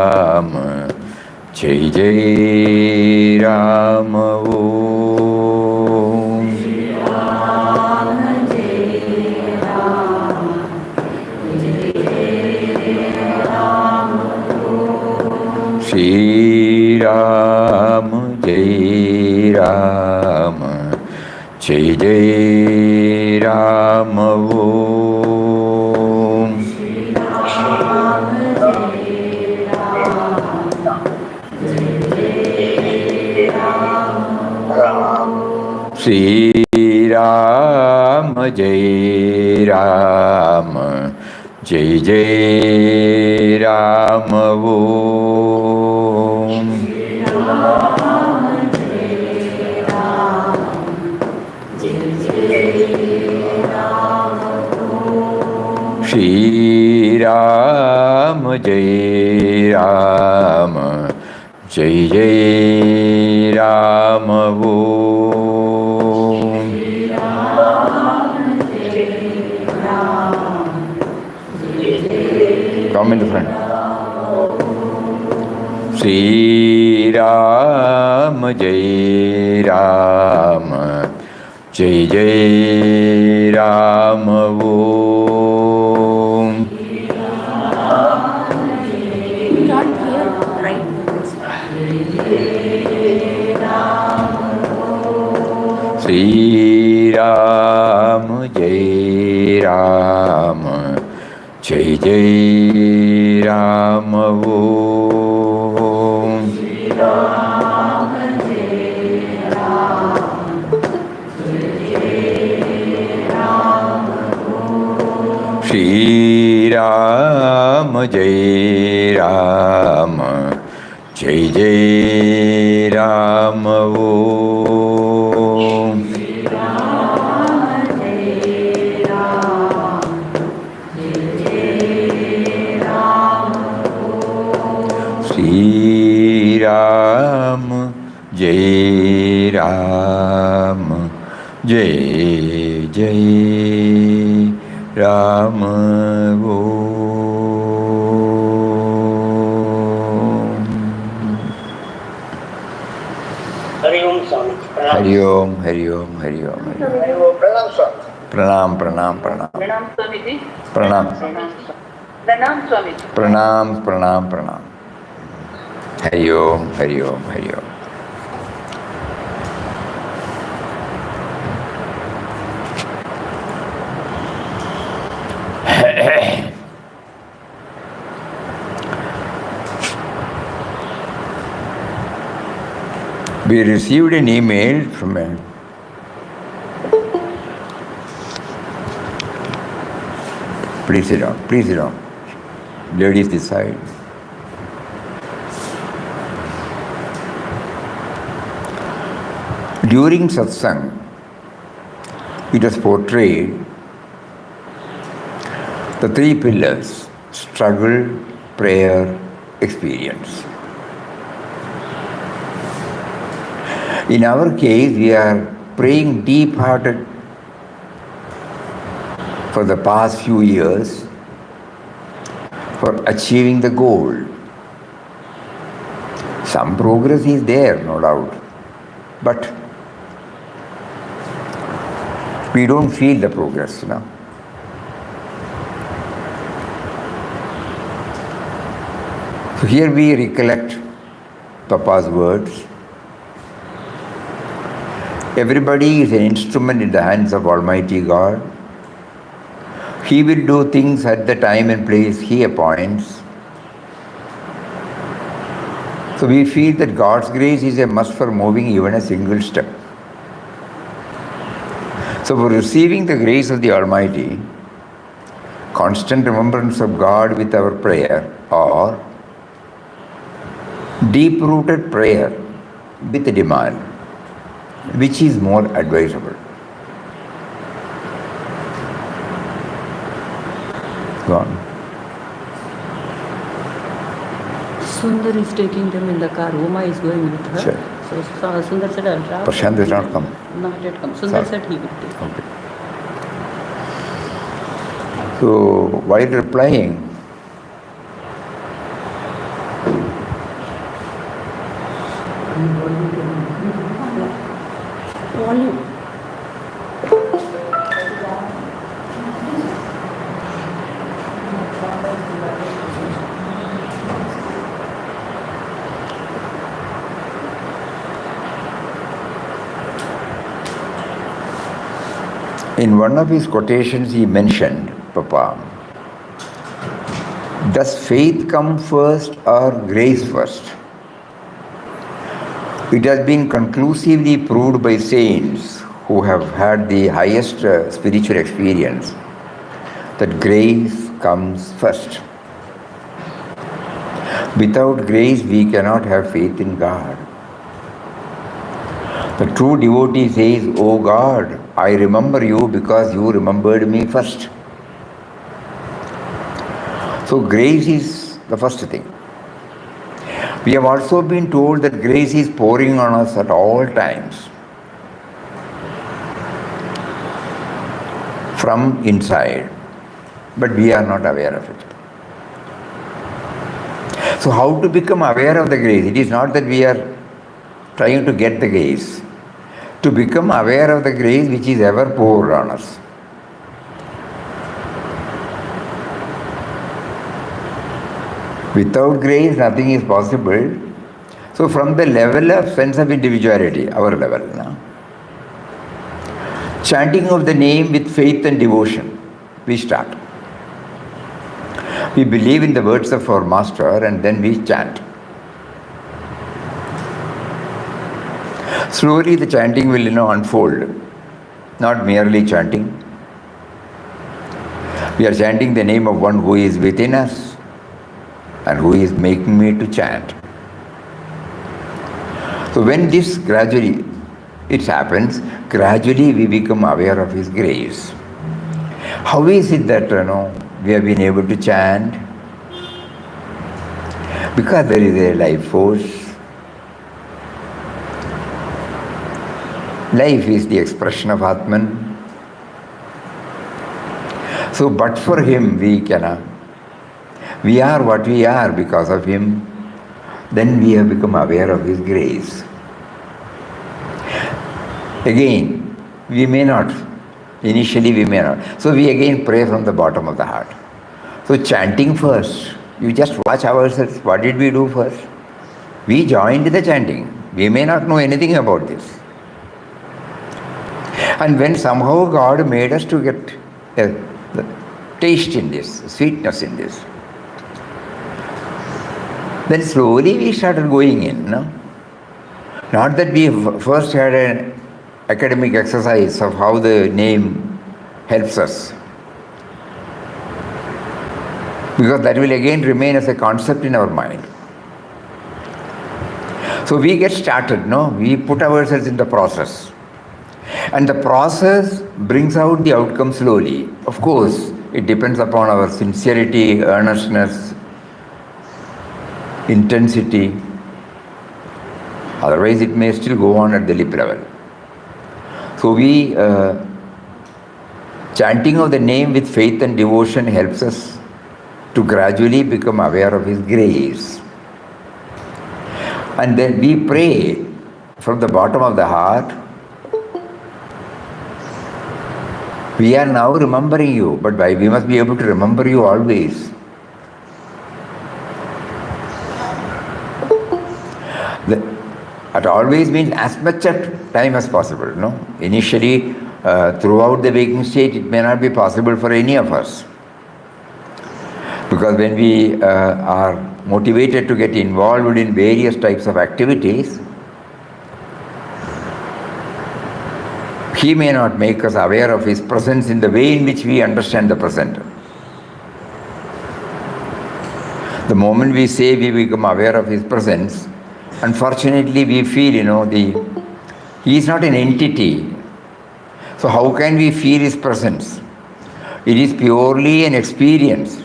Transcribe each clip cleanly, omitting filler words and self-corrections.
Ram, Jai Jai Ram. Om. Shri Ram, Jai Ram, Jai Jai Ram. Om. Shri Ram, Jai Ram, Jai Jai Ram. Om. Shri Ram, Jai Ram, Jai Jai Ram. Om. Come in the front. Shri Ram, Jai Ram, Jai Jai Ram. Om. Shri Ram, Jai Ram, Jai Jai Ram. Om. Shri Ram, Jai Ram, Jai Jai Ram. Om. Shri Ram, Jai Ram, Jai Jai Ram. Hari Om Swami. Hari Om, Hari Om, Hari Om. Hari Om. Pranam Swami. Pranam, pranam, pranam. Pranam Swamiji. Pranam. Pranam Swamiji. Pranam, pranam, pranam. Hari Om, Hari Om, Hari Om. We received an email from a Please sit down. Please sit down. Ladies this side. During Satsang, it was portrayed the three pillars: struggle, prayer, experience. In our case, we are praying deep-hearted for the past few years for achieving the goal. Some progress is there, no doubt, but we don't feel the progress now. So here we recollect Papa's words. Everybody is an instrument in the hands of Almighty God. He will do things at the time and place He appoints. So we feel that God's grace is a must for moving even a single step. So for receiving the grace of the Almighty, constant remembrance of God with our prayer, or deep-rooted prayer with demand, which is more advisable? Go on. Sundar is taking them in the car. Uma is going with her. Sure. So Sundar said, I'll drive. Prashant has not come. Not yet come. Sundar said he will take. Okay. So while replying, Volume. In one of his quotations, he mentioned, Papa, does faith come first or grace first? It has been conclusively proved by saints who have had the highest spiritual experience that grace comes first. Without grace, we cannot have faith in God. The true devotee says, "Oh God, I remember you because you remembered me first." So grace is the first thing. We have also been told that grace is pouring on us at all times from inside, but we are not aware of it. So how to become aware of the grace? It is not that we are trying to get the grace. To become aware of the grace which is ever poured on us. Without grace, nothing is possible. So from the level of sense of individuality, our level now, chanting of the name with faith and devotion, we start. We believe in the words of our master and then we chant. Slowly the chanting will unfold, not merely chanting. We are chanting the name of one who is within us and who is making me to chant. So when this gradually, it happens, gradually we become aware of His grace. How is it that we have been able to chant? Because there is a life force. Life is the expression of Atman. So, but for Him, we cannot. We are what we are because of Him. Then we have become aware of His grace. Again, we may not. Initially, we may not. So, we again pray from the bottom of the heart. So, chanting first. You just watch ourselves. What did we do first? We joined the chanting. We may not know anything about this. And when somehow God made us to get a taste in this, sweetness in this, then slowly we started going in. No? Not that we first had an academic exercise of how the name helps us. Because that will again remain as a concept in our mind. So we get started, we put ourselves in the process. And the process brings out the outcome slowly. Of course, it depends upon our sincerity, earnestness, intensity. Otherwise, it may still go on at the lip level. So we, chanting of the name with faith and devotion helps us to gradually become aware of His grace. And then we pray from the bottom of the heart, we are now remembering you, but we must be able to remember you always. That always means as much of time as possible. Initially, throughout the waking state, it may not be possible for any of us. Because when we are motivated to get involved in various types of activities, He may not make us aware of His presence in the way in which we understand the present. The moment we say we become aware of His presence, unfortunately we feel, He is not an entity. So how can we feel His presence? It is purely an experience.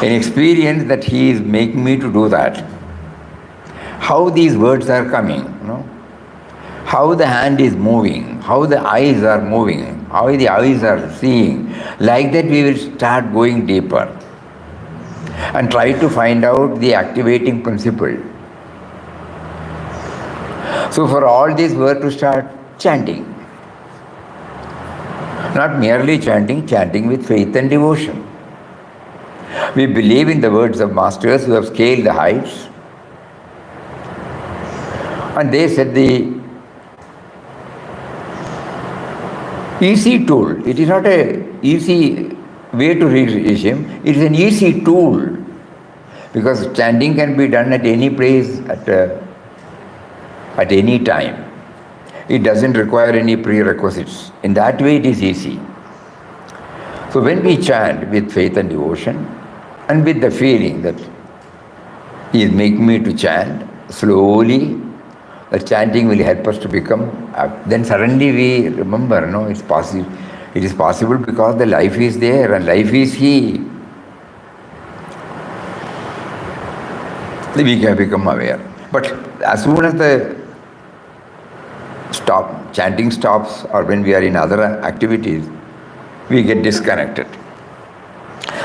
An experience that He is making me to do that. How these words are coming, how the hand is moving, how the eyes are moving, how the eyes are seeing. Like that we will start going deeper and try to find out the activating principle So for all this were to start chanting. Not merely chanting, chanting with faith and devotion. We believe in the words of masters who have scaled the heights, and they said the easy tool. It is not an easy way to reach him, it is an easy tool, because chanting can be done at any place, at any time. It doesn't require any prerequisites. In that way it is easy. So when we chant with faith and devotion, and with the feeling that he is making me to chant, slowly the chanting will help us to become, then suddenly we remember, no, it's possible. It is possible because the life is there and life is he. We can become aware. But as soon as the chanting stops, or when we are in other activities, we get disconnected.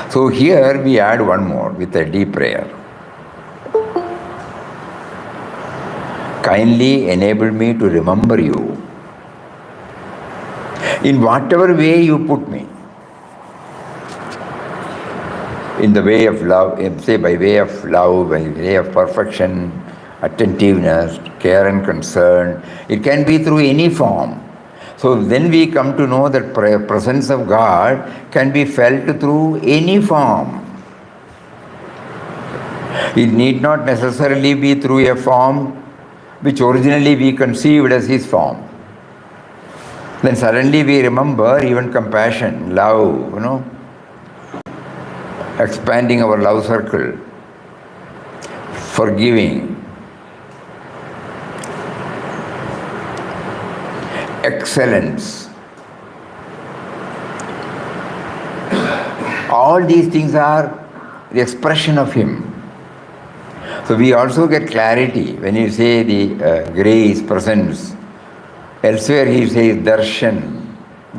So here we add one more with a deep prayer. Kindly enable me to remember you in whatever way you put me. In the way of love, say by way of love, by way of perfection, attentiveness, care and concern. It can be through any form. So then we come to know that presence of God can be felt through any form. It need not necessarily be through a form which originally we conceived as his form. Then suddenly we remember even compassion, love, expanding our love circle, forgiving, excellence. All these things are the expression of him. So we also get clarity when you say the grace, presence. Elsewhere he says darshan,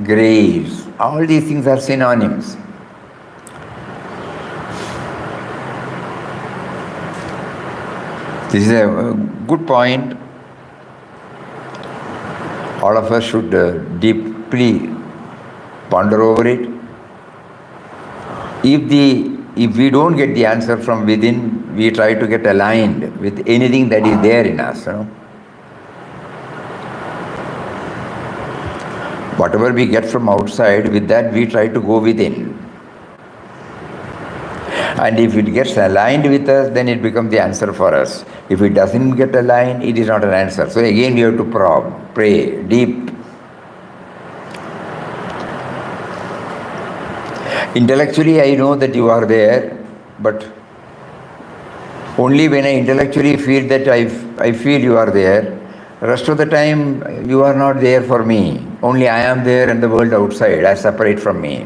grace. All these things are synonyms. This is a good point. All of us should deeply ponder over it. If we don't get the answer from within, we try to get aligned with anything that is there in us. Whatever we get from outside, with that we try to go within. And if it gets aligned with us, then it becomes the answer for us. If it doesn't get aligned, it is not an answer. So again we have to probe, pray, deep. Intellectually I know that you are there, but only when I intellectually feel that I feel you are there, the rest of the time you are not there for me. Only I am there and the world outside are separate from me.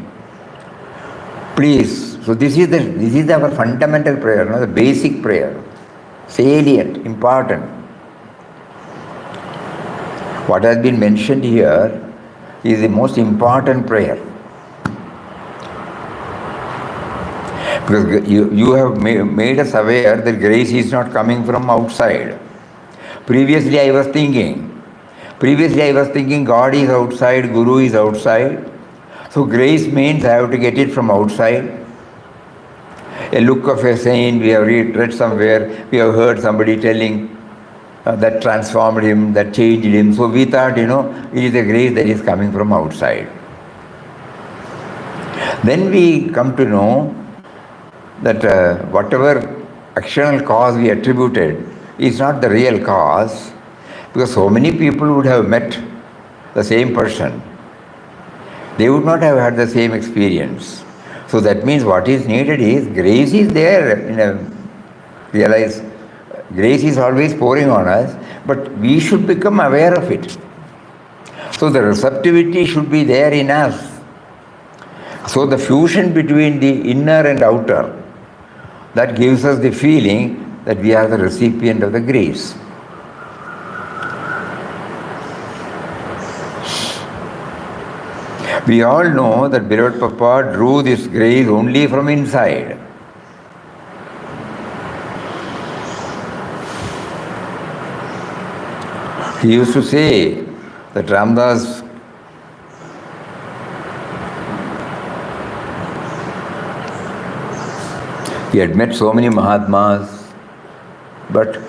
Please, so this is our fundamental prayer, the basic prayer, salient, important. What has been mentioned here is the most important prayer. Because you have made us aware that grace is not coming from outside. Previously I was thinking God is outside, Guru is outside. So grace means I have to get it from outside. A look of a saint, we have read somewhere, we have heard somebody telling that transformed him, that changed him. So we thought, it is a grace that is coming from outside. Then we come to know that whatever external cause we attributed is not the real cause, because so many people would have met the same person. They would not have had the same experience. So that means what is needed is grace is there. Realize grace is always pouring on us, but we should become aware of it. So the receptivity should be there in us. So the fusion between the inner and outer, that gives us the feeling that we are the recipient of the grace. We all know that beloved Papa drew this grace only from inside. He used to say that Ramdas he had met so many Mahatmas, but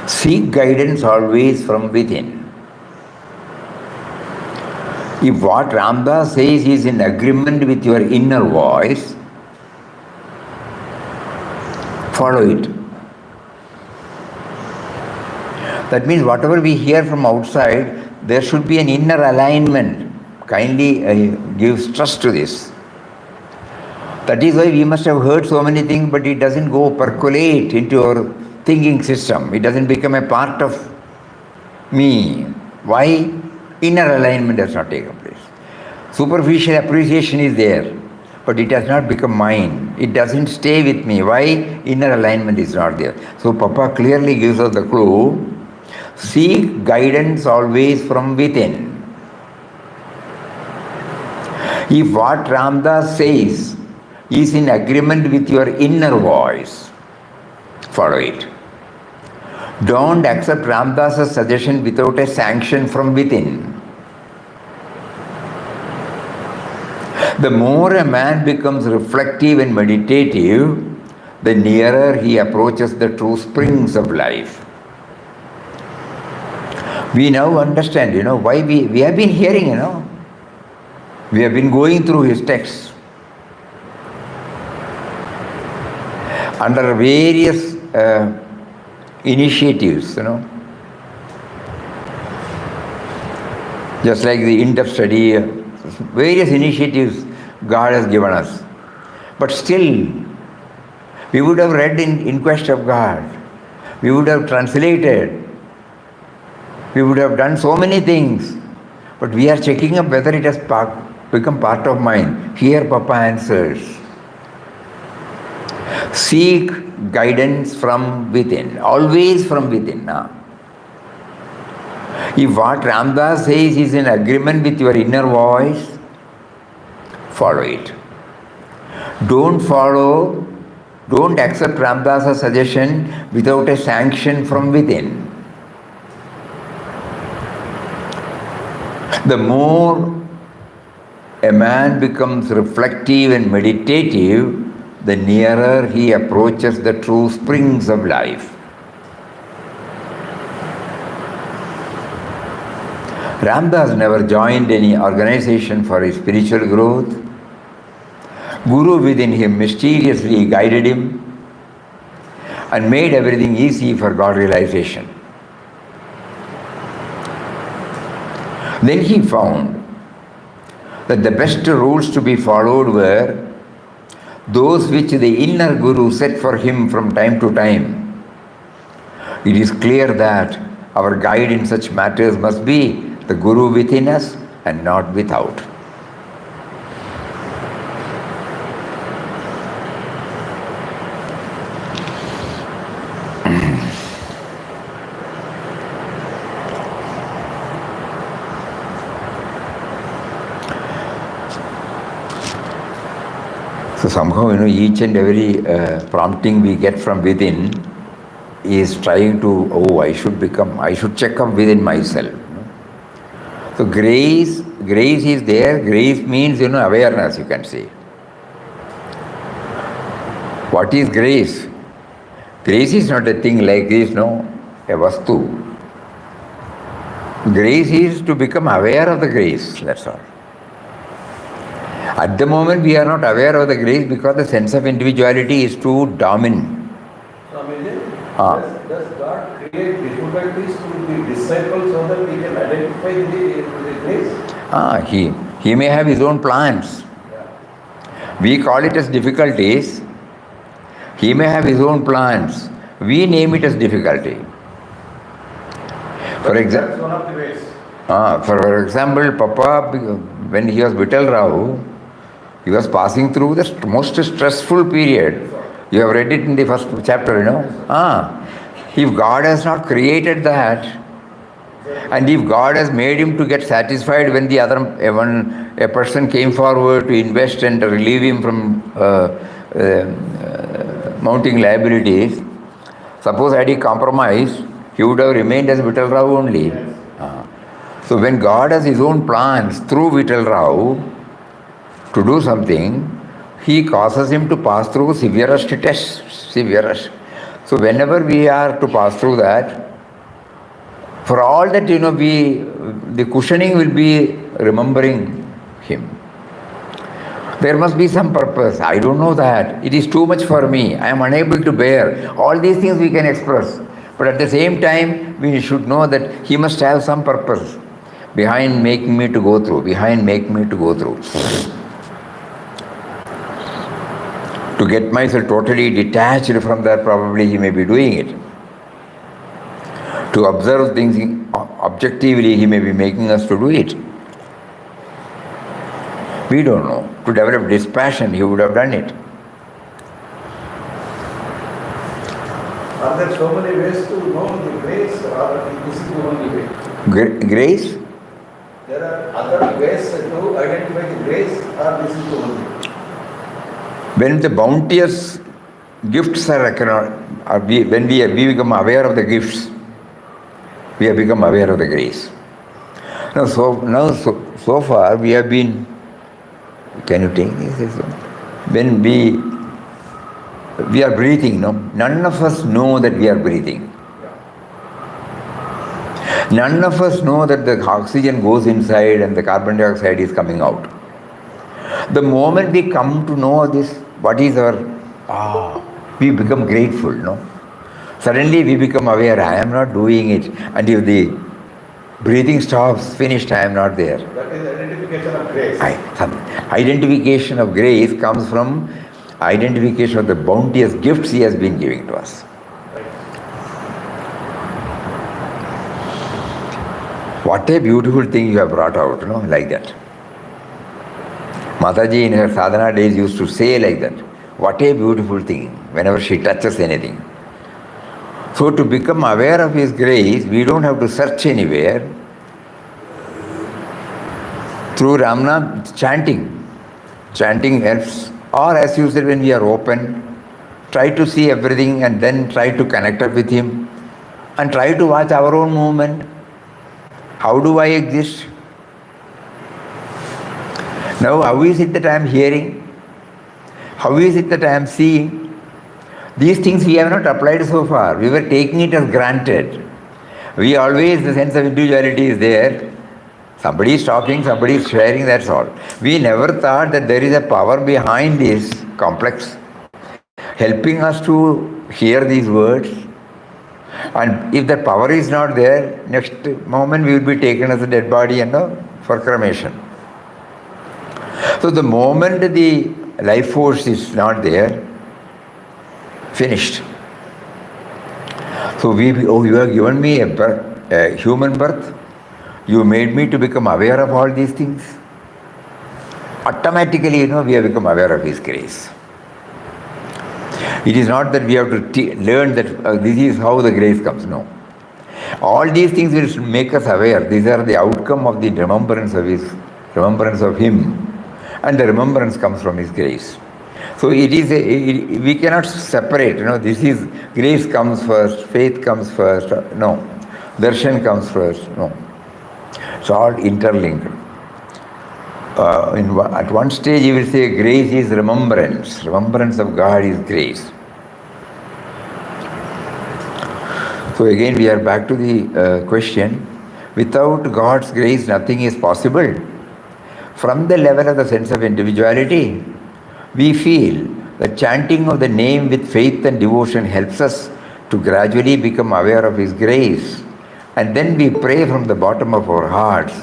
seek guidance always from within. If what Ramdas says is in agreement with your inner voice, follow it. That means whatever we hear from outside, there should be an inner alignment. Kindly give stress to this. That is why we must have heard so many things, but it doesn't go percolate into our thinking system. It doesn't become a part of me. Why? Inner alignment has not taken place. Superficial appreciation is there, but it has not become mine. It doesn't stay with me. Why? Inner alignment is not there. So Papa clearly gives us the clue. Seek guidance always from within. If what Ramdas says is in agreement with your inner voice, follow it. Don't accept Ramdas's suggestion without a sanction from within. The more a man becomes reflective and meditative, the nearer he approaches the true springs of life. We now understand, why we have been hearing, we have been going through his texts under various initiatives, just like the in-depth study, various initiatives God has given us. But still, we would have read in Quest of God, we would have translated, we would have done so many things, but we are checking up whether it has become part of mind. Here Papa answers. Seek guidance from within, always from within. If what Ramdas says is in agreement with your inner voice, follow it. Don't accept Ramdas's suggestion without a sanction from within. The more a man becomes reflective and meditative, the nearer he approaches the true springs of life. Ramdas never joined any organization for his spiritual growth. Guru within him mysteriously guided him and made everything easy for God realization. Then he found that the best rules to be followed were those which the inner Guru set for him from time to time. It is clear that our guide in such matters must be the Guru within us and not without. So somehow, each and every prompting we get from within is trying to, I should check up within myself. So grace is there. Grace means, awareness, you can say. What is grace? Grace is not a thing like this, a vastu. Grace is to become aware of the grace, that's all. At the moment we are not aware of the grace because the sense of individuality is too dominant. Does God create difficulties to the disciples so that we can identify the grace? He may have his own plans. We call it as difficulties. He may have his own plans. We name it as difficulty. That's one of the ways. For example, Papa, when he was Vittal Rao, He was passing through the most stressful period. You have read it in the first chapter, you know. If God has not created that, and if God has made him to get satisfied when a person came forward to invest and relieve him from mounting liabilities, suppose had he compromised, he would have remained as Vittal Rao only. So when God has his own plans through Vittal Rao to do something, he causes him to pass through severest tests, severest. So whenever we are to pass through that, for all that, the cushioning will be remembering him. There must be some purpose. I don't know that. It is too much for me. I am unable to bear. All these things we can express. But at the same time, we should know that he must have some purpose behind making me to go through, To get myself totally detached from that, probably he may be doing it. To observe things objectively, he may be making us to do it. We don't know. To develop dispassion, he would have done it. Are there so many ways to know the grace, or this is the only way? Grace? There are other ways to identify the grace, or this is the only way? When the bounteous gifts are recognized, when we become aware of the gifts, we have become aware of the grace. So far we have been. Can you take this? When we are breathing, no? None of us know that we are breathing. None of us know that the oxygen goes inside and the carbon dioxide is coming out. The moment we come to know this, what is we become grateful, no? Suddenly we become aware, I am not doing it. And if the breathing stops, finished, I am not there. That is identification of grace. Identification of grace comes from identification of the bounteous gifts he has been giving to us. What a beautiful thing you have brought out, like that. Mataji in her sadhana days used to say like that. What a beautiful thing, whenever she touches anything. So to become aware of his grace, we don't have to search anywhere. Through Ramana, chanting helps. Or as you said, when we are open, try to see everything and then try to connect up with him and try to watch our own movement. How do I exist? Now, how is it that I am hearing? How is it that I am seeing? These things we have not applied so far. We were taking it as granted. We always, the sense of individuality is there. Somebody is talking, somebody is sharing, that's all. We never thought that there is a power behind this complex, helping us to hear these words. And if that power is not there, next moment we will be taken as a dead body for cremation. So the moment the life force is not there, finished. So you have given me a human birth. You made me to become aware of all these things. Automatically, we have become aware of his grace. It is not that we have to learn that this is how the grace comes. No. All these things will make us aware. These are the outcome of the remembrance of him. And the remembrance comes from his grace. So we cannot separate, this is, grace comes first, faith comes first, no. Darshan comes first, no. It's all interlinked. At one stage he will say grace is remembrance. Remembrance of God is grace. So again we are back to the question. Without God's grace nothing is possible. From the level of the sense of individuality, we feel that chanting of the name with faith and devotion helps us to gradually become aware of his grace. And then we pray from the bottom of our hearts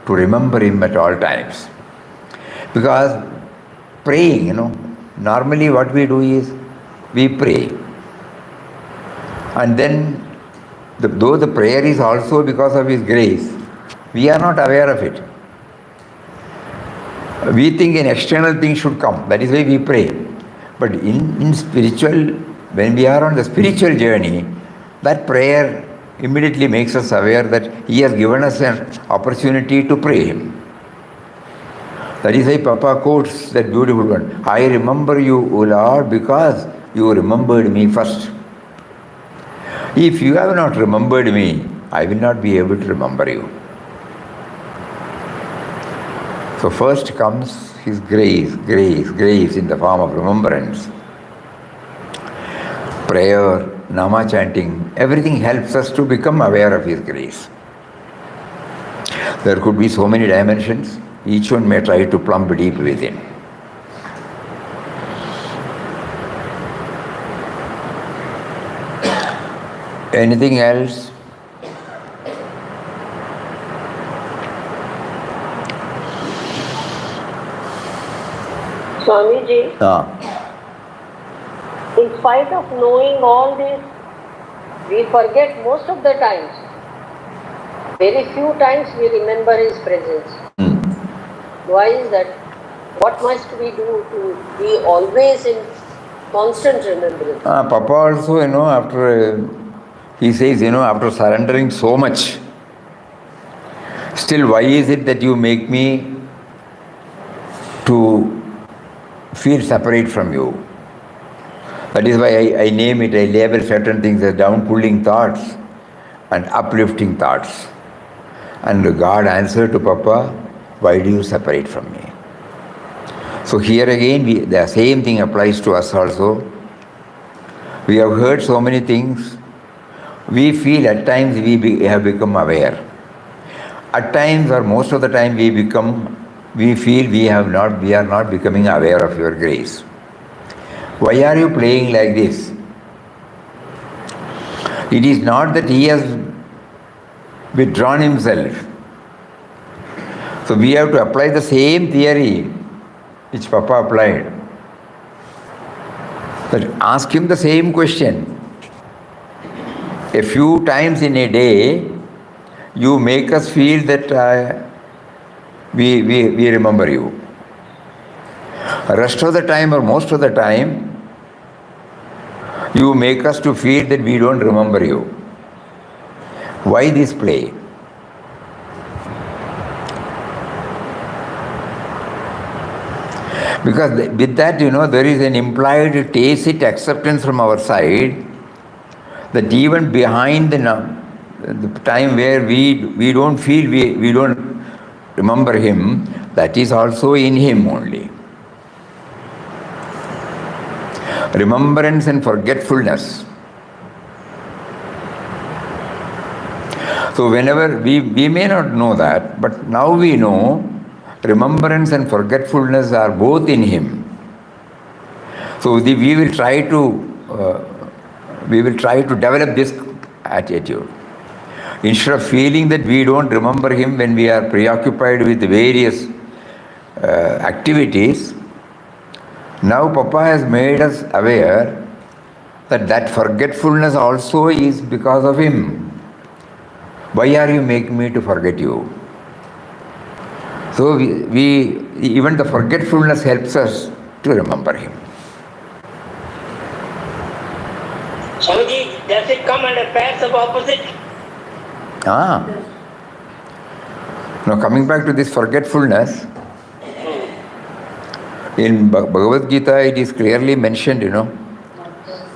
to remember him at all times. Because praying, normally what we do is we pray. And then, though the prayer is also because of his grace, we are not aware of it. We think an external thing should come. That is why we pray. But in spiritual, when we are on the spiritual journey, that prayer immediately makes us aware that He has given us an opportunity to pray Him. That is why Papa quotes that beautiful one. I remember you, O Lord, because you remembered me first. If you have not remembered me, I will not be able to remember you. So first comes His grace in the form of remembrance. Prayer, Nama chanting, everything helps us to become aware of His grace. There could be so many dimensions, each one may try to plumb deep within. Anything else? Swamiji, in spite of knowing all this, we forget most of the times. Very few times we remember His presence. Why is that? What must we do to be always in constant remembrance? Papa also, after, he says, after surrendering so much, still why is it that you make me to feel separate from you? That is why I name it, I label certain things as down-pulling thoughts and uplifting thoughts. And God answered to Papa, why do you separate from me? So here again, the same thing applies to us also. We have heard so many things. We feel at times we have become aware. At times or most of the time we feel we are not becoming aware of your grace. Why are you playing like this? It is not that He has withdrawn Himself. So we have to apply the same theory which Papa applied. But ask Him the same question. A few times in a day, you make us feel that we remember you. Rest of the time or most of the time, you make us to feel that we don't remember you. Why this play? Because with that, there is an implied tacit acceptance from our side that even behind the time where we don't feel we don't remember Him, that is also in Him only. Remembrance and forgetfulness. So whenever we may not know that, but now we know remembrance and forgetfulness are both in Him. So we will try to develop this attitude. Instead of feeling that we don't remember Him when we are preoccupied with various activities, now Papa has made us aware that forgetfulness also is because of Him. Why are you making me to forget you? So we even the forgetfulness helps us to remember Him. Swamiji, does it come under pairs of opposite? Now coming back to this forgetfulness, in Bhagavad Gita it is clearly mentioned,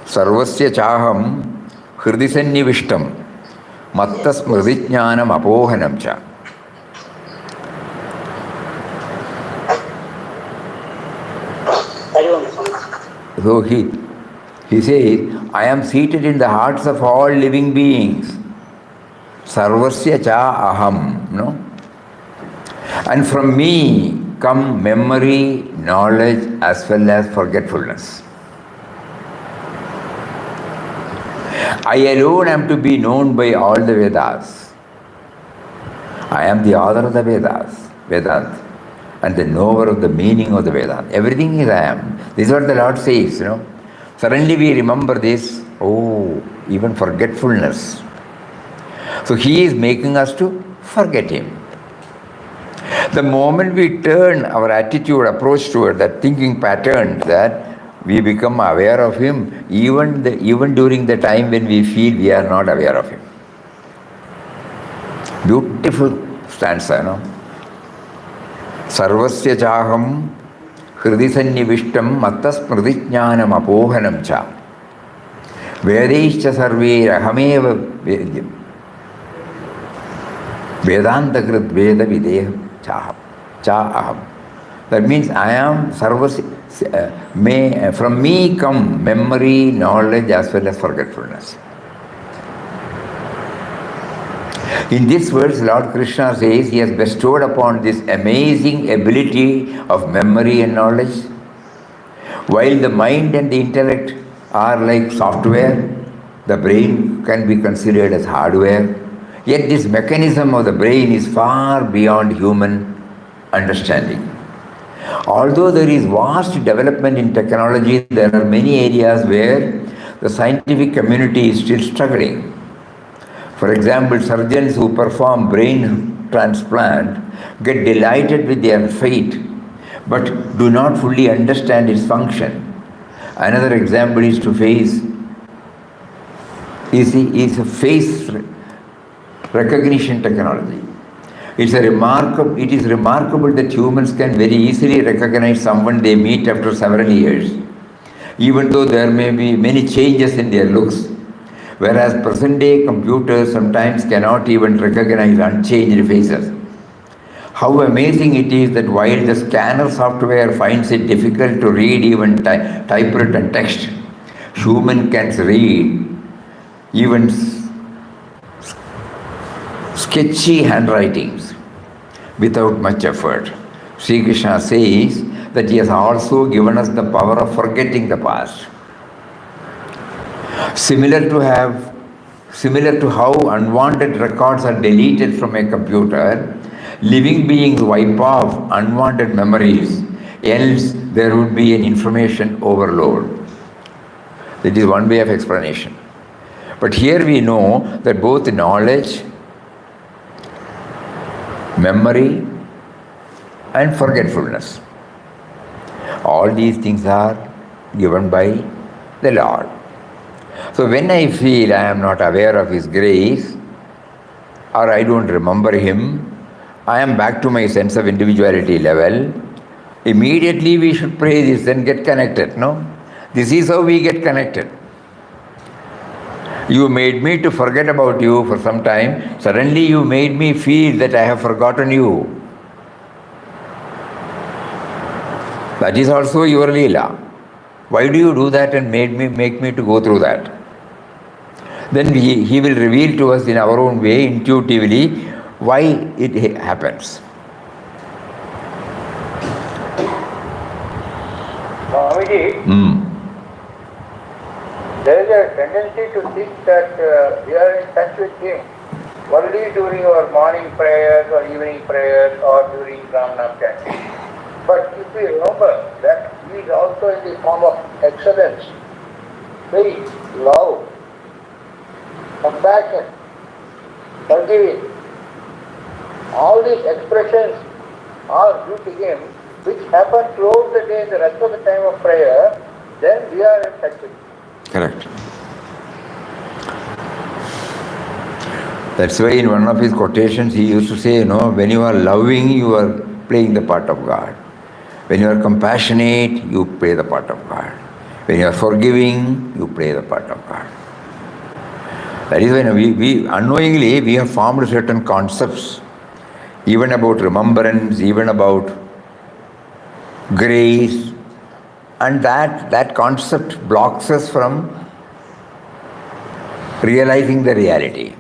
Sarvasya chaham hridisannivishtam matta smridijnanam apohanam cha. So he says, I am seated in the hearts of all living beings. Sarvasya cha aham, And from me come memory, knowledge, as well as forgetfulness. I alone am to be known by all the Vedas. I am the author of the Vedanta, and the knower of the meaning of the Vedanta. Everything is I am. This is what the Lord says, Suddenly we remember this, even forgetfulness. So He is making us to forget Him. The moment we turn our attitude, approach toward that thinking pattern, that we become aware of him even during the time when we feel we are not aware of him. Beautiful stanza, no? Sarvasya chaham hridi sannivishtam matta smridijnanam apohanam cha vedaischa sarve rahameva vedyam vedanta krit veda videham chaham cha aham. That means I am sarvasya, from me come memory, knowledge as well as forgetfulness. In this verse, Lord Krishna says he has bestowed upon this amazing ability of memory and knowledge. While the mind and the intellect are like software, the brain can be considered as hardware. Yet this mechanism of the brain is far beyond human understanding. Although there is vast development in technology, there are many areas where the scientific community is still struggling. For example, surgeons who perform brain transplant get delighted with their fate, but do not fully understand its function. Another example is face recognition technology. It is remarkable that humans can very easily recognize someone they meet after several years, even though there may be many changes in their looks. Whereas present-day computers sometimes cannot even recognize unchanged faces. How amazing it is that while the scanner software finds it difficult to read even typewritten text, human can read even sketchy handwritings without much effort. Sri Krishna says that he has also given us the power of forgetting the past. Similar to how unwanted records are deleted from a computer, living beings wipe off unwanted memories, else there would be an information overload. That is one way of explanation. But here we know that both knowledge, memory, and forgetfulness, all these things are given by the Lord. So when I feel I am not aware of His grace, or I don't remember Him, I am back to my sense of individuality level, immediately we should pray this and get connected, no? This is how we get connected. You made me to forget about you for some time, suddenly you made me feel that I have forgotten you. That is also your Leela. Why do you do that and make me to go through that? Then he will reveal to us in our own way, intuitively, why it happens. Swamiji, there is a tendency to think that we are in touch with Him only during our morning prayers or evening prayers or during Ramnam chanting. But if we remember that He is also in the form of excellence, faith, love, compassion, forgiving, all these expressions are due to Him, which happen throughout the day, the rest of the time of prayer, then we are in touch with Him. Correct. That's why in one of his quotations he used to say, when you are loving, you are playing the part of God. When you are compassionate, you play the part of God. When you are forgiving, you play the part of God. That is when we unknowingly we have formed certain concepts, even about remembrance, even about grace, and that concept blocks us from realizing the reality.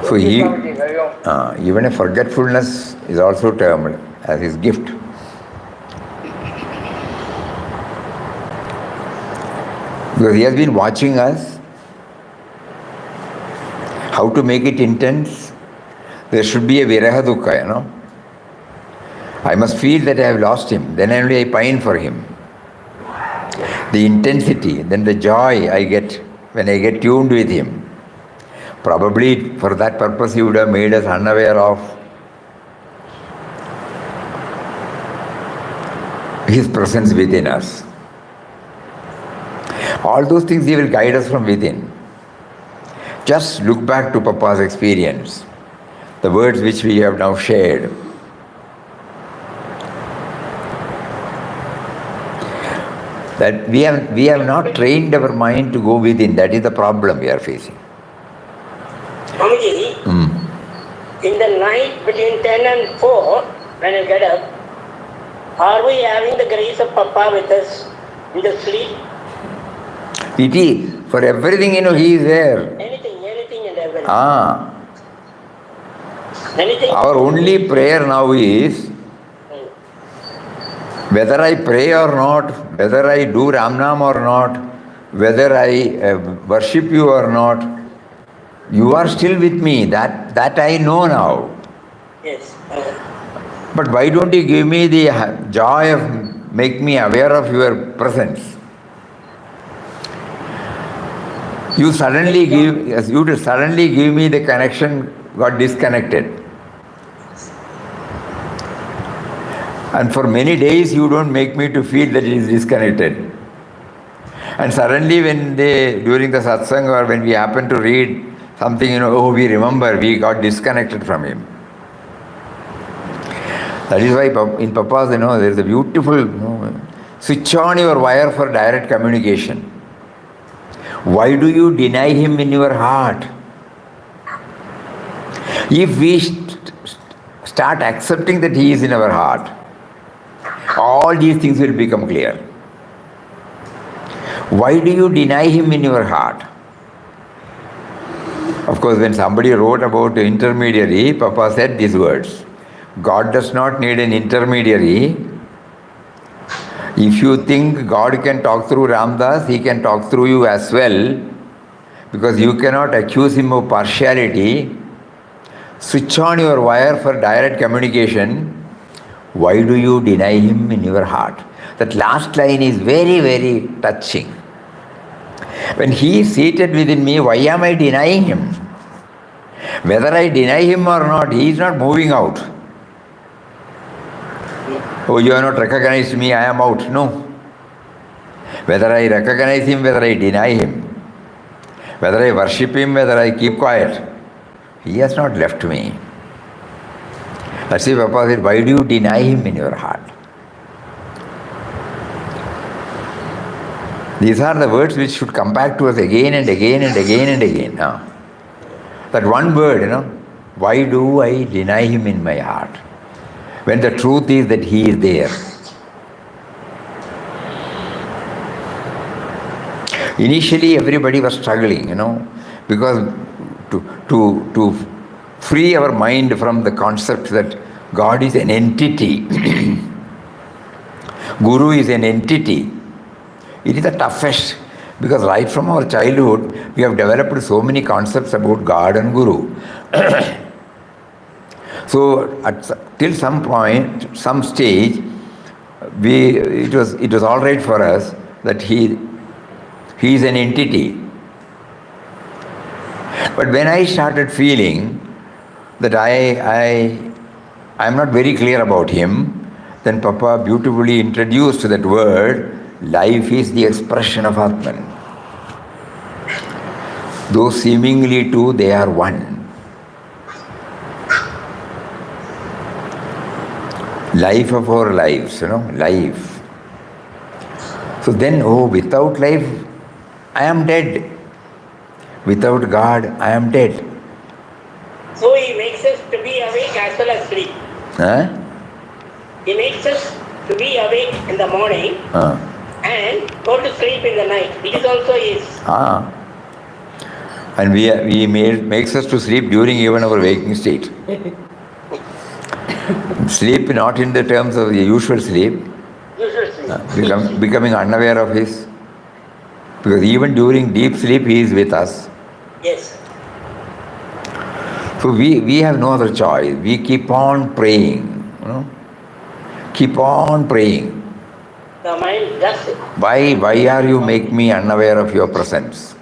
So even a forgetfulness is also termed as his gift. Because he has been watching us, how to make it intense. There should be a viraha dukkha, I must feel that I have lost him, then only I pine for him. The intensity, then the joy I get when I get tuned with him. Probably for that purpose he would have made us unaware of his presence within us. All those things he will guide us from within. Just look back to Papa's experience, the words which we have now shared. That we have not trained our mind to go within. That is the problem we are facing. Swamiji, in the night between 10 and 4, when you get up, are we having the grace of Papa with us in the sleep? It is. For everything, he is there. Anything and everything. Anything. Our only prayer now is, whether I pray or not, whether I do Ramnam or not, whether I worship you or not, you are still with me. That I know now. Yes. But why don't you give me the joy of make me aware of your presence? You suddenly give me the connection got disconnected. And for many days you don't make me to feel that it is disconnected. And suddenly during the Satsang or when we happen to read something, we remember we got disconnected from him. That is why in Papa's, there is a beautiful, switch on your wire for direct communication. Why do you deny him in your heart? If we start accepting that he is in our heart, all these things will become clear. Why do you deny him in your heart? Of course, when somebody wrote about the intermediary, Papa said these words: God does not need an intermediary. If you think God can talk through Ramdas, he can talk through you as well, because you cannot accuse him of partiality. Switch on your wire for direct communication. Why do you deny him in your heart? That last line is very, very touching. When he is seated within me, why am I denying him? Whether I deny him or not, he is not moving out. Oh, you have not recognized me, I am out. No. Whether I recognize him, whether I deny him, whether I worship him, whether I keep quiet, he has not left me. That's why Papa said, why do you deny him in your heart? These are the words which should come back to us again and again and again and again. That one word, why do I deny him in my heart? When the truth is that he is there. Initially everybody was struggling, because to free our mind from the concept that God is an entity, Guru is an entity. It is the toughest, because right from our childhood we have developed so many concepts about God and Guru. So till some point, some stage, it was all right for us that he is an entity. But when I started feeling that I am not very clear about him, then Papa beautifully introduced that word, life is the expression of Atman. Though seemingly two, they are one. Life of our lives, life. So then, without life, I am dead. Without God, I am dead. So he makes us to be awake as well as sleep. He makes us to be awake in the morning and go to sleep in the night. It is also his. And he makes us to sleep during even our waking state. Sleep not in the terms of the usual sleep. Becoming unaware of his. Because even during deep sleep, he is with us. Yes. So we have no other choice. We keep on praying. Keep on praying. The mind does it. Why are you making me unaware of your presence?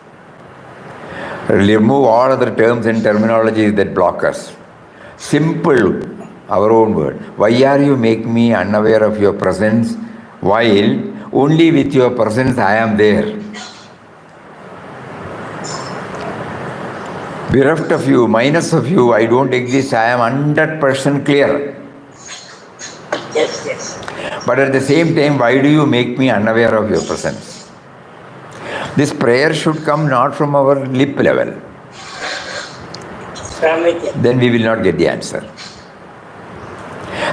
Remove all other terms and terminologies that block us. Simple, our own word. Why are you making me unaware of your presence while only with your presence I am there? Bereft of you, minus of you, I don't exist. I am 100% clear. Yes, yes. But at the same time, why do you make me unaware of your presence? This prayer should come not from our lip level. Then we will not get the answer.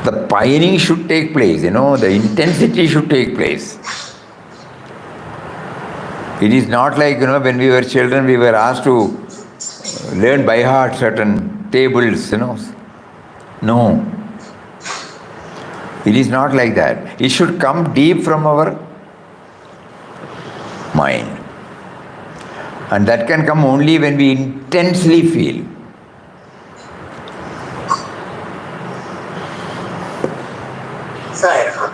The pining should take place, the intensity should take place. It is not like, when we were children, we were asked to learn by heart certain tables, No. It is not like that. It should come deep from our mind. And that can come only when we intensely feel.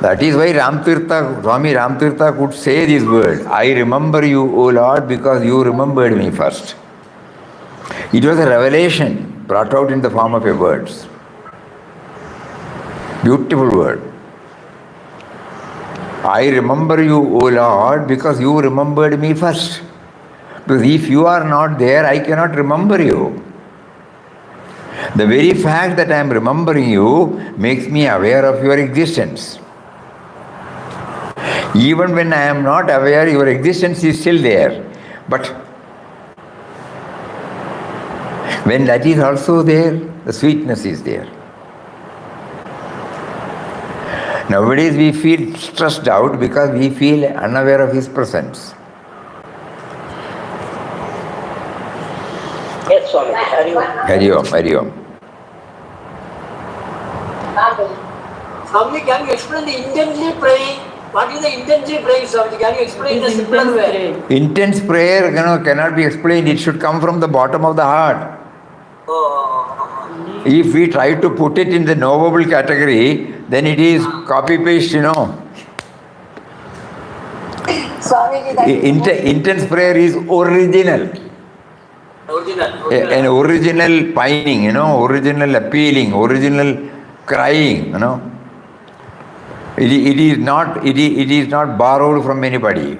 That is why Swami Ramtirtha could say this word, I remember you, O Lord, because you remembered me first. It was a revelation brought out in the form of a words. Beautiful word. I remember you, O Lord, because you remembered me first. Because if you are not there, I cannot remember you. The very fact that I am remembering you makes me aware of your existence. Even when I am not aware, your existence is still there. But when that is also there, the sweetness is there. Nowadays we feel stressed out because we feel unaware of His presence. Yes, Swami. Hari Om, Hari Om. Swami, can you explain the intensely praying? What is the intensely praying, Swami? Can you explain in a simpler way? Intense prayer, cannot be explained. It should come from the bottom of the heart. If we try to put it in the knowable category, then it is copy-paste, Intense prayer is original. An original pining, original appealing, original crying, It is not borrowed from anybody.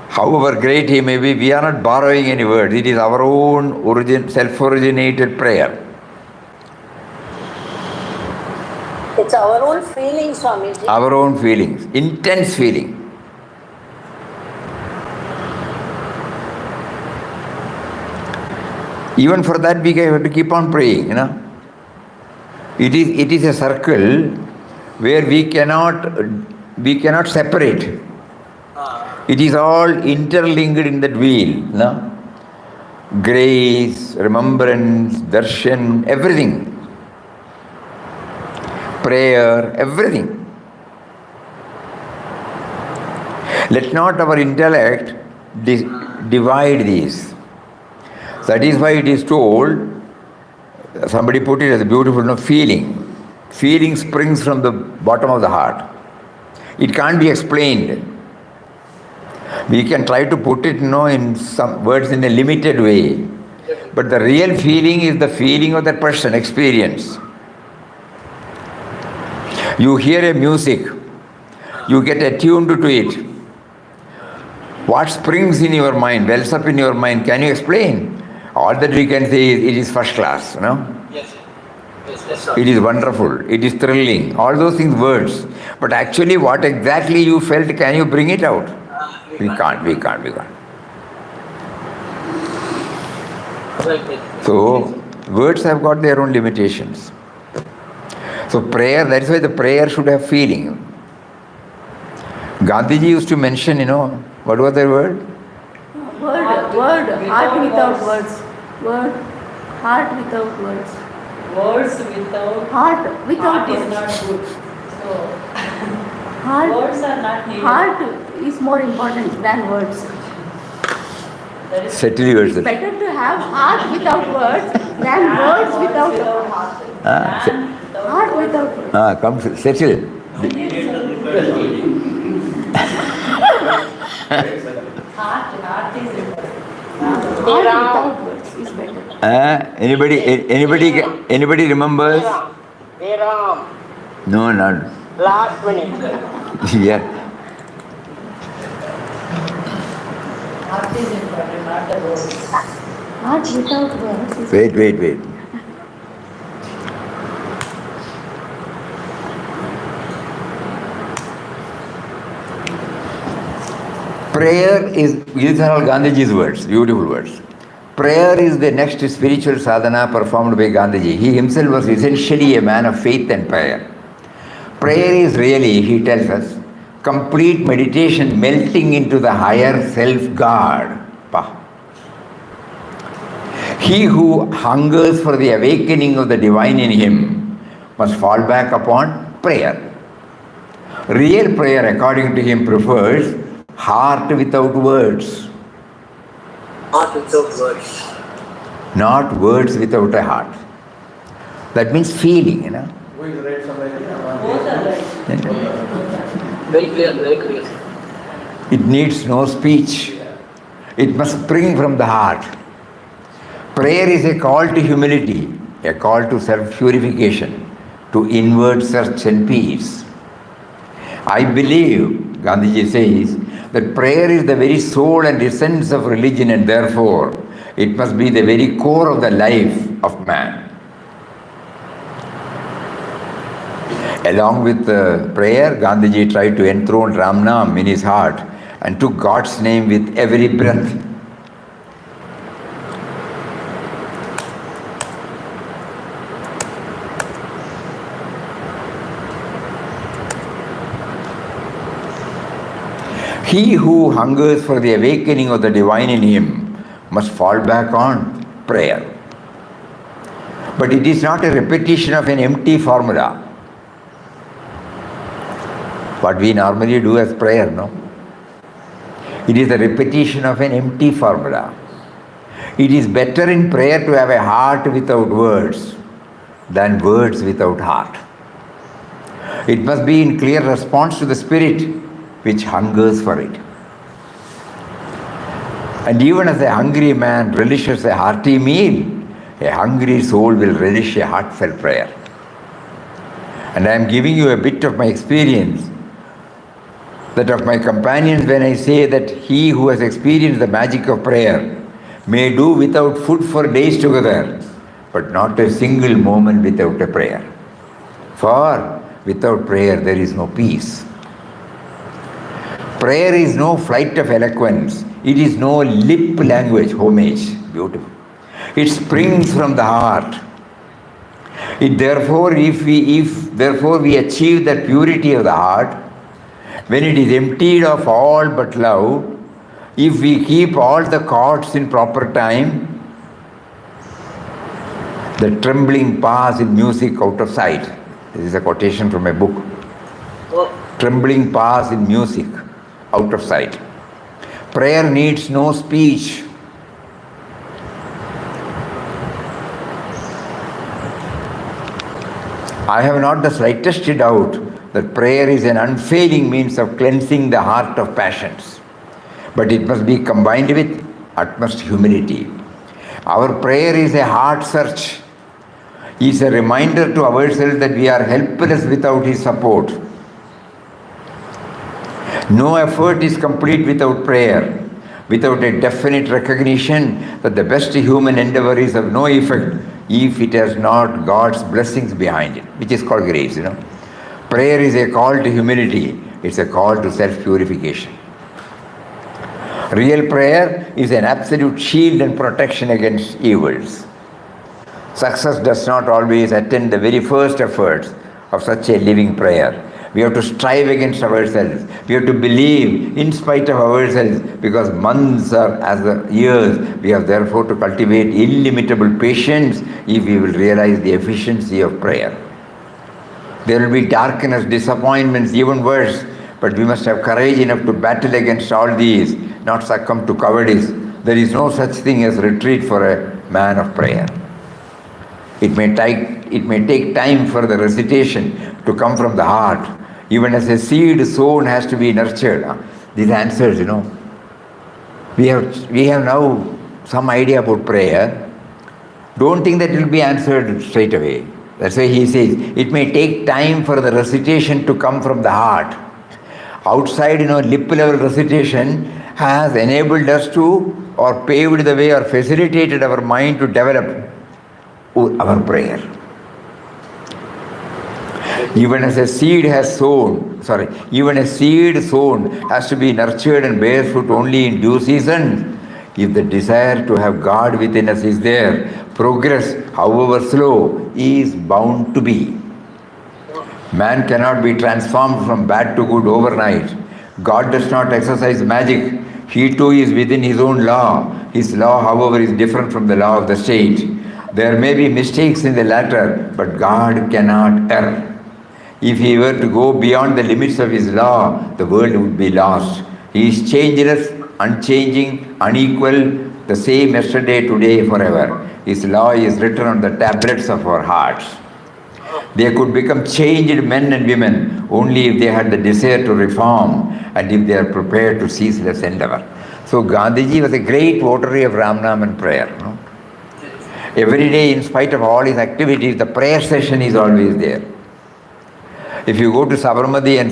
However great he may be, we are not borrowing any words. It is our own self-originated prayer. It's our own feelings, Swamiji. Our own feelings, intense feeling. Even for that we have to keep on praying, It is a circle where we cannot separate. It is all interlinked in that wheel, Grace, remembrance, darshan, everything. Prayer, everything. Let not our intellect divide these. That is why it is told, somebody put it as a beautiful feeling. Feeling springs from the bottom of the heart. It can't be explained. We can try to put it, in some words in a limited way. But the real feeling is the feeling of that person, experience. You hear a music, you get attuned to it. What springs in your mind, wells up in your mind, can you explain? All that we can say is, it is first class, Yes. It is wonderful, it is thrilling, all those things, words. But actually what exactly you felt, can you bring it out? We can't. So, words have got their own limitations. So prayer, that is why the prayer should have feeling. Gandhiji used to mention, what was the word? Word, heart without words. Word, heart without words. Words without Heart without heart is words. not good. So Heart, words are not needed. heart is more important than words. That is Settle yourself. Better to have heart without words than words without heart. Heart without words. Come, settle. heart is important. Art without words is better. Anybody remembers? Ram. No, not. Last minute. Yeah. Art is important, not the words. Art without words is Wait. Prayer is, these are all Gandhiji's words, beautiful words. Prayer is the next spiritual sadhana performed by Gandhiji. He himself was essentially a man of faith and prayer. Prayer is really, he tells us, complete meditation melting into the higher self-God. He who hungers for the awakening of the divine in him must fall back upon prayer. Real prayer, according to him, prefers heart without words. Heart without words. Not words without a heart. That means feeling, Who is right somebody? Both are right. Very clear, very clear. It needs no speech. It must spring from the heart. Prayer is a call to humility, a call to self-purification, to inward search and peace. I believe, Gandhiji says, that prayer is the very soul and essence of religion, and therefore it must be the very core of the life of man. Along with prayer, Gandhiji tried to enthrone Ram Nam in his heart and took God's name with every breath. He who hungers for the awakening of the divine in him must fall back on prayer. But it is not a repetition of an empty formula. What we normally do as prayer, no? It is a repetition of an empty formula. It is better in prayer to have a heart without words than words without heart. It must be in clear response to the Spirit which hungers for it. And even as a hungry man relishes a hearty meal, a hungry soul will relish a heartfelt prayer. And I am giving you a bit of my experience, that of my companions, when I say that he who has experienced the magic of prayer may do without food for days together, but not a single moment without a prayer. For without prayer there is no peace. Prayer is no flight of eloquence. It is no lip language, homage. Beautiful. It springs from the heart. Therefore, if we achieve that purity of the heart, when it is emptied of all but love, if we keep all the chords in proper time, the trembling pass in music out of sight. This is a quotation from a book. Trembling pass in music out of sight. Prayer needs no speech. I have not the slightest doubt that prayer is an unfailing means of cleansing the heart of passions. But it must be combined with utmost humility. Our prayer is a heart search. It is a reminder to ourselves that we are helpless without His support. No effort is complete without prayer, without a definite recognition that the best human endeavor is of no effect if it has not God's blessings behind it, which is called grace, Prayer is a call to humility. It's a call to self-purification. Real prayer is an absolute shield and protection against evils. Success does not always attend the very first efforts of such a living prayer. We have to strive against ourselves. We have to believe in spite of ourselves, because months are as the years. We have therefore to cultivate illimitable patience if we will realize the efficiency of prayer. There will be darkness, disappointments, even worse, but we must have courage enough to battle against all these, not succumb to cowardice. There is no such thing as retreat for a man of prayer. It may take time for the recitation to come from the heart. Even as a seed sown has to be nurtured. These answers, We have now some idea about prayer, don't think that it will be answered straight away. That's why he says, it may take time for the recitation to come from the heart. Outside, lip level recitation has enabled us to, or paved the way, or facilitated our mind to develop our prayer. Even a seed sown has to be nurtured and bear fruit only in due season. If the desire to have God within us is there, progress, however slow, is bound to be. Man cannot be transformed from bad to good overnight. God does not exercise magic. He too is within his own law. His law, however, is different from the law of the state. There may be mistakes in the latter, but God cannot err. If he were to go beyond the limits of his law, the world would be lost. He is changeless, unchanging, unequal, the same yesterday, today, forever. His law is written on the tablets of our hearts. They could become changed men and women only if they had the desire to reform and if they are prepared to ceaseless endeavor. So Gandhiji was a great votary of Ramnam and prayer. Every day, in spite of all his activities, the prayer session is always there. If you go to Sabarmati and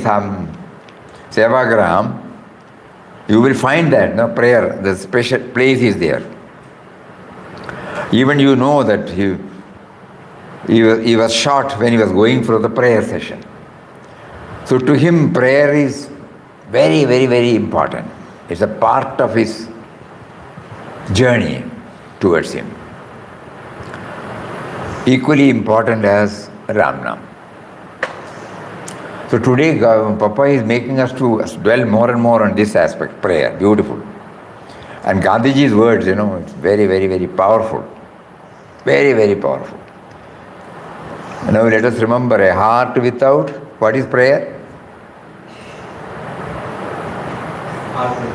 Sevagram, you will find that prayer, the special place is there. Even you know that he was shot when he was going for the prayer session. So to him, prayer is very, very, very important. It's a part of his journey towards him. Equally important as Ramnam. So today, Papa is making us to dwell more and more on this aspect, prayer, beautiful. And Gandhiji's words, it's very, very, very powerful. Very, very powerful. Now let us remember, a heart without, what is prayer?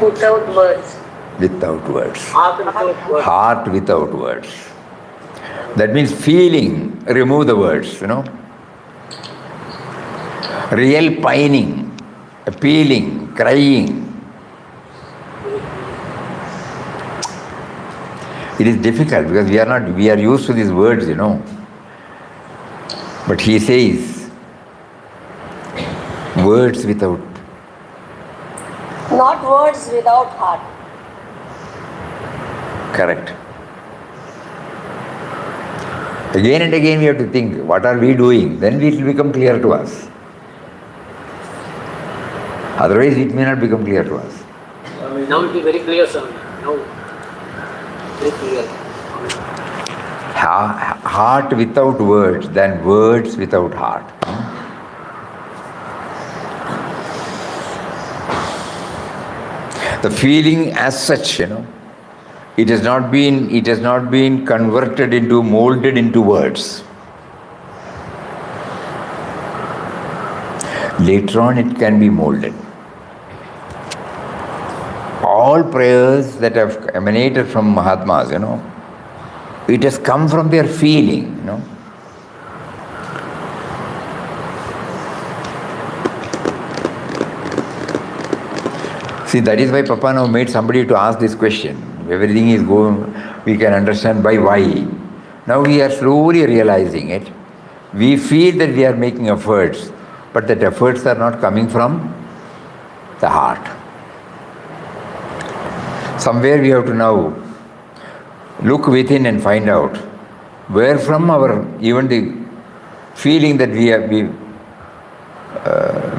Without words. Without words. Heart without words. Heart without words. That means feeling, remove the words, Real pining, appealing, crying. It is difficult because we are used to these words, But he says, words without. Not words without heart. Correct. Again and again we have to think, what are we doing? Then it will become clear to us. Otherwise it may not become clear to us. Now it is very clear, sir. Now, very clear. Heart without words than words without heart. The feeling as such, it has not been converted into, molded into words. Later on it can be molded. All prayers that have emanated from Mahatmas, it has come from their feeling, See, that is why Papa now made somebody to ask this question. Everything is going, we can understand by why. Now we are slowly realizing it. We feel that we are making efforts, but that efforts are not coming from the heart. Somewhere we have to now look within and find out where from even the feeling that we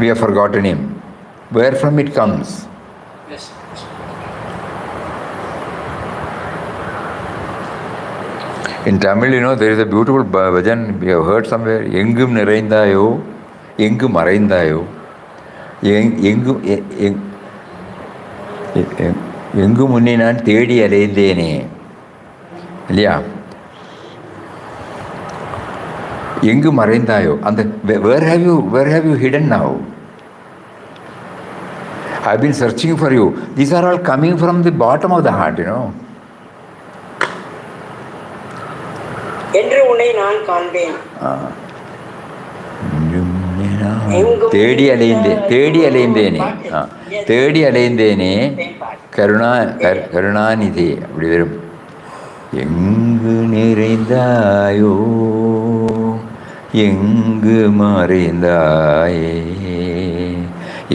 have forgotten him, where from it comes. Yes. In Tamil, there is a beautiful bhajan we have heard somewhere. Engum niraindayo, engum araindayo, engum munne naan thedi alaindene. Yeah. Engu maraindayo. And where have you hidden now? I've been searching for you. These are all coming from the bottom of the heart, என்று உன்னை நான் காண்பேன். தேடி அலைந்தேனே கருணாநிதி அப்படி வரும். எங்கு நிறைந்தாயோ எங்கு மறைந்தாயே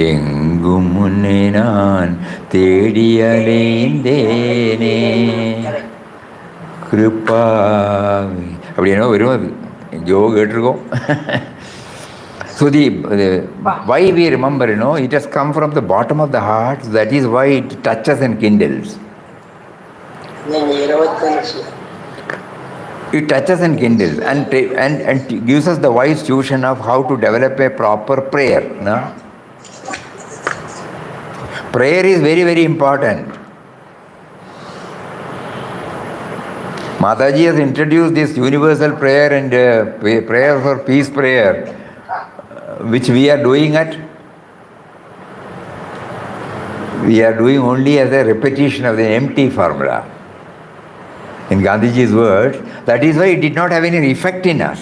எங்கும் முன்னே நான் தேடி அலைந்தேனே கிருப்பா அப்படின்னா வரும் அது எங்கேயோ கேட்டிருக்கோம். So why we remember, it has come from the bottom of the heart. That is why it touches and kindles. It touches and kindles and gives us the wise tuition of how to develop a proper prayer. No? Prayer is very, very important. Mataji has introduced this universal prayer and prayer for peace prayer, which we are doing only as a repetition of the empty formula. In Gandhiji's words, that is why it did not have any effect in us.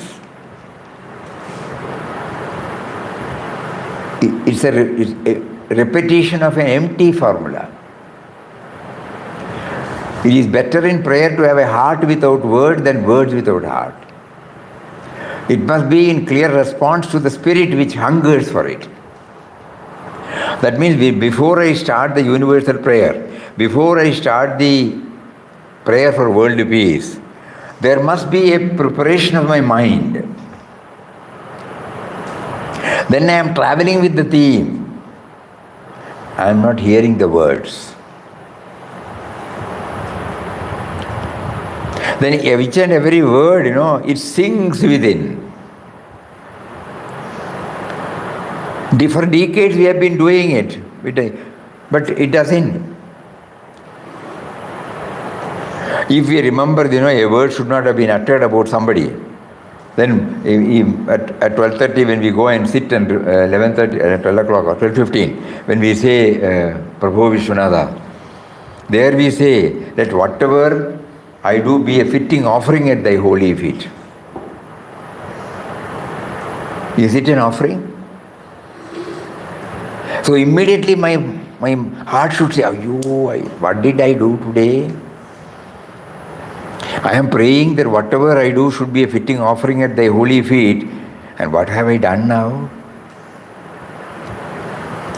It's a repetition of an empty formula. It is better in prayer to have a heart without word than words without heart. It must be in clear response to the spirit which hungers for it. That means before I start the universal prayer, before I start the prayer for world peace, there must be a preparation of my mind. Then I am traveling with the theme. I am not hearing the words. Then each and every word, it sinks within. For decades we have been doing it, but it doesn't. If we remember, a word should not have been uttered about somebody. Then at 12:30 when we go and sit and 11:30, 12 o'clock or 12:15, when we say Prabhu Vishwanatha, there we say that whatever I do be a fitting offering at thy holy feet. Is it an offering? So immediately my heart should say, what did I do today? I am praying that whatever I do should be a fitting offering at thy holy feet. And what have I done now?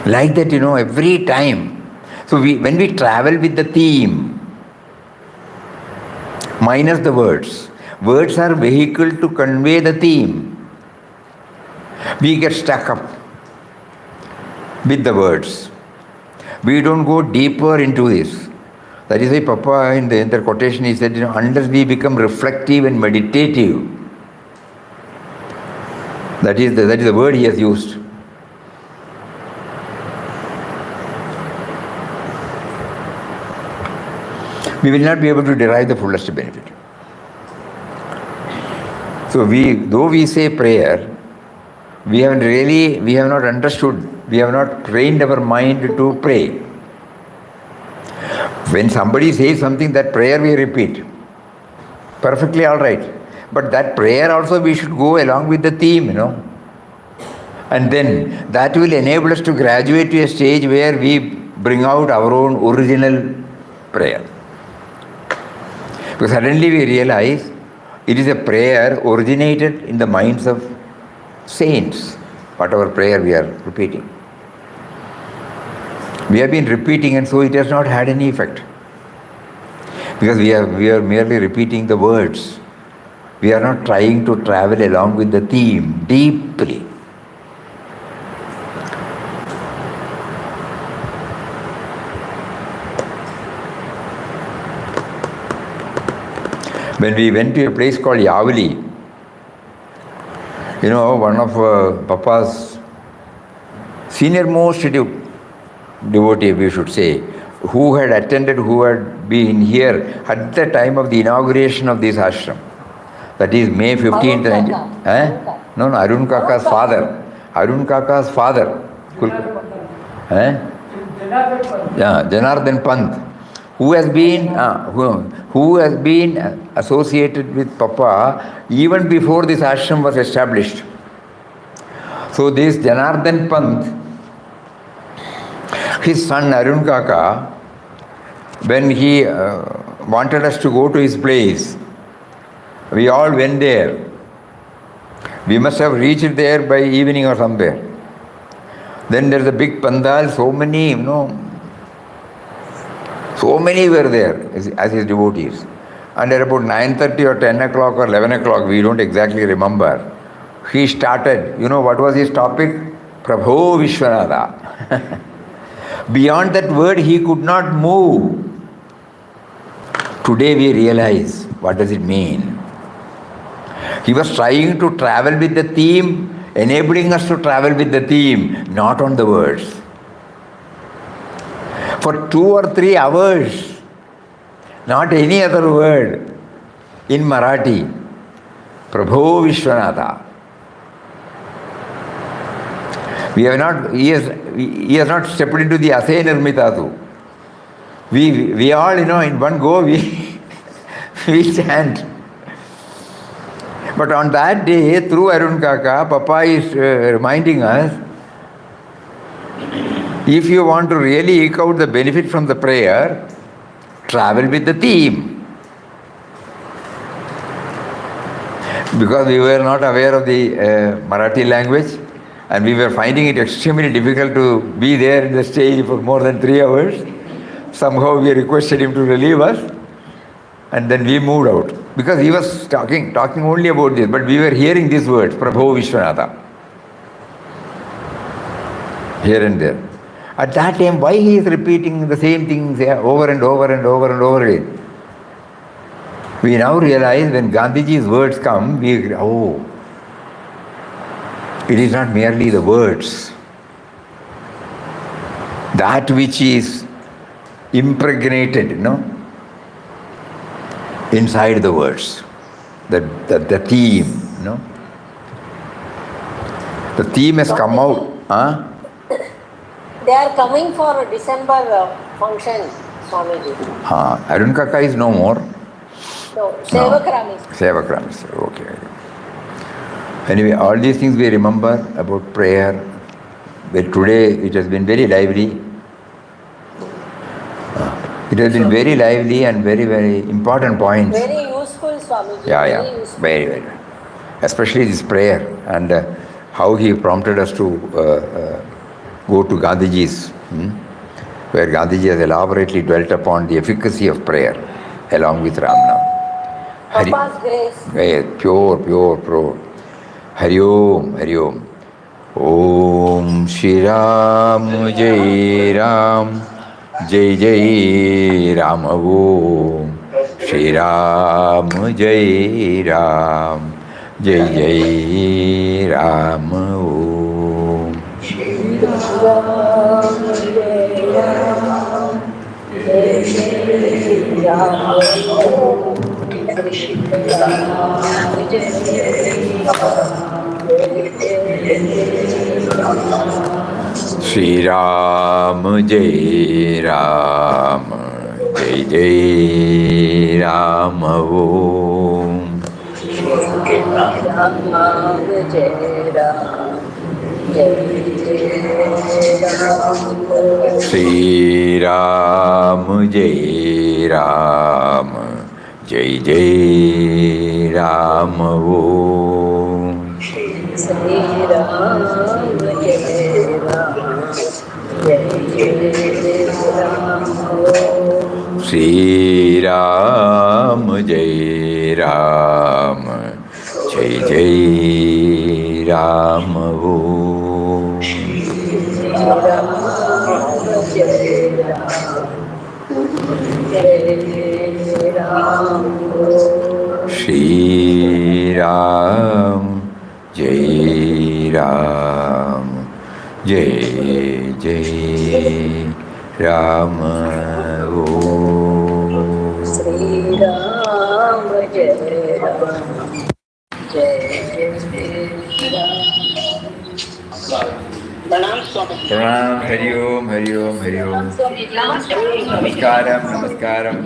Like that, every time. So when we travel with the theme, minus the words. Words are vehicle to convey the theme. We get stuck up with the words. We don't go deeper into this. That is why Papa in the quotation he said, unless we become reflective and meditative, that is the word he has used. We will not be able to derive the fullest benefit. So though we say prayer, we have not understood, we have not trained our mind to pray. When somebody says something, that prayer we repeat. Perfectly all right. But that prayer also we should go along with the theme, And then that will enable us to graduate to a stage where we bring out our own original prayer. Because suddenly we realize it is a prayer originated in the minds of saints, whatever prayer we are repeating. We have been repeating and so it has not had any effect. Because we are merely repeating the words. We are not trying to travel along with the theme deeply. When we went to a place called Yavali, one of Papa's senior-most devotee, we should say, who had been here at the time of the inauguration of this ashram. That is May 15th. No, Arun Kaka's father. Arun Kaka's father. Janardhan Pant, who has been associated with Papa even before this ashram was established. So this Janardhan Pant, his son Arun Kaka, when he wanted us to go to his place. We all went there. We must have reached there by evening or somewhere. Then there's a big pandal, so many, so many were there as his devotees. And at about 9:30 or 10 o'clock or 11 o'clock, we don't exactly remember, he started, what was his topic? Prabho Vishwanatha. Beyond that word, he could not move. Today we realize, what does it mean? He was trying to travel with the theme, enabling us to travel with the theme, not on the words. For 2 or 3 hours, not any other word, in Marathi, Prabho Vishwanatha. He has not stepped into the Ase Nirmitatu. We all, in one go, we chant. But on that day, through Arun Kaka, Papa is reminding us, if you want to really eke out the benefit from the prayer, travel with the theme. Because we were not aware of the Marathi language, and we were finding it extremely difficult to be there in the stage for more than 3 hours. Somehow we requested him to relieve us, and then we moved out. Because he was talking only about this, but we were hearing these words, Prabho Vishwanatha, here and there. At that time, why he is repeating the same things over and over and over and over again? We now realize when Gandhiji's words come, we agree, it is not merely the words. That which is impregnated, inside the words, the theme, The theme has come out. They are coming for a December function, Swamiji. Arun Kaka is no more. No, Sevakram is. Sevakram is, okay. Anyway, all these things we remember about prayer. But today it has been very lively. It has been very lively and very, very important points. Very useful, Swamiji. Yeah. Useful. Very, very. Especially this prayer and how he prompted us to go to Gandhiji's, where Gandhiji has elaborately dwelt upon the efficacy of prayer along with Ramnam. Papa's grace. Pure. Hari Om. Om Shri Ram Jai Ram. Jai Jai Ram Om Shri Ram Jai Ram Jai Jai Ram Om Shri Ram Jai Ram Jai Jai Ram Om Shri Ram Jai Ram Shri Ram Jai Ram Jai Jai Ram Om Shri Ram Jai Ram Jai Ram Shri Ram Jai Ram Jai Jai Ram Om Shri Ram Jai Ram Shri Ram Jai Ram Jai Jai Ram Om Shri Ram Jai Ram Shri Ram Jai Ram Jai Jai Ram Om Shri Ram Jai Ram Jai Ram Pranam Swami. Pranam, Hari Om, Hari Om, Hari Om. Namaskaram.